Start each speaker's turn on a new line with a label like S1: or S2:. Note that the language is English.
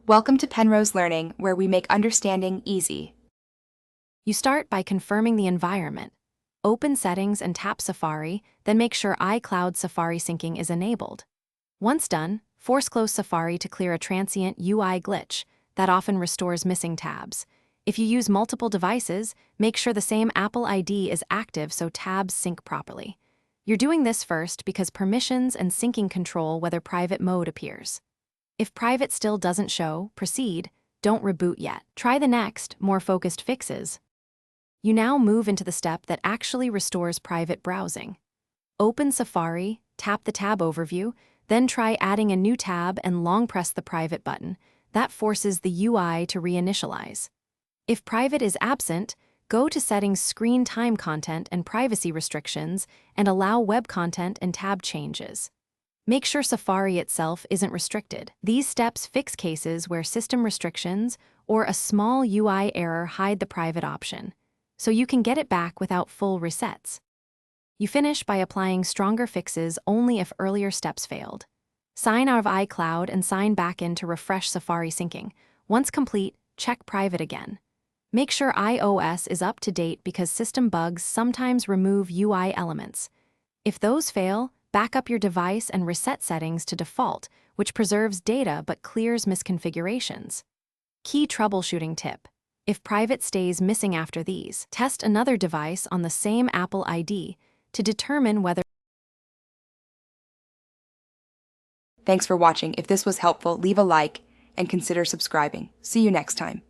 S1: Welcome to Penrose Learning, where we make understanding easy.
S2: You start by confirming the environment. Open Settings and tap Safari, then make sure iCloud Safari syncing is enabled. Once done, force close Safari to clear a transient UI glitch that often restores missing tabs. If you use multiple devices, make sure the same Apple ID is active so tabs sync properly. You're doing this first because permissions and syncing control whether private mode appears. If private still doesn't show, proceed, don't reboot yet. Try the next, more focused fixes. You now move into the step that actually restores private browsing. Open Safari, tap the tab overview, then try adding a new tab and long press the private button. That forces the UI to reinitialize. If private is absent, go to Settings, Screen Time Content and Privacy Restrictions and allow web content and tab changes. Make sure Safari itself isn't restricted. These steps fix cases where system restrictions or a small UI error hide the private option, so you can get it back without full resets. You finish by applying stronger fixes only if earlier steps failed. Sign out of iCloud and sign back in to refresh Safari syncing. Once complete, check private again. Make sure iOS is up to date because system bugs sometimes remove UI elements. If those fail, back up your device and reset settings to default, which preserves data but clears misconfigurations. Key troubleshooting tip. If private stays missing after these, test another device on the same Apple ID to determine whether.
S1: Thanks for watching. If this was helpful, leave a like and consider subscribing. See you next time.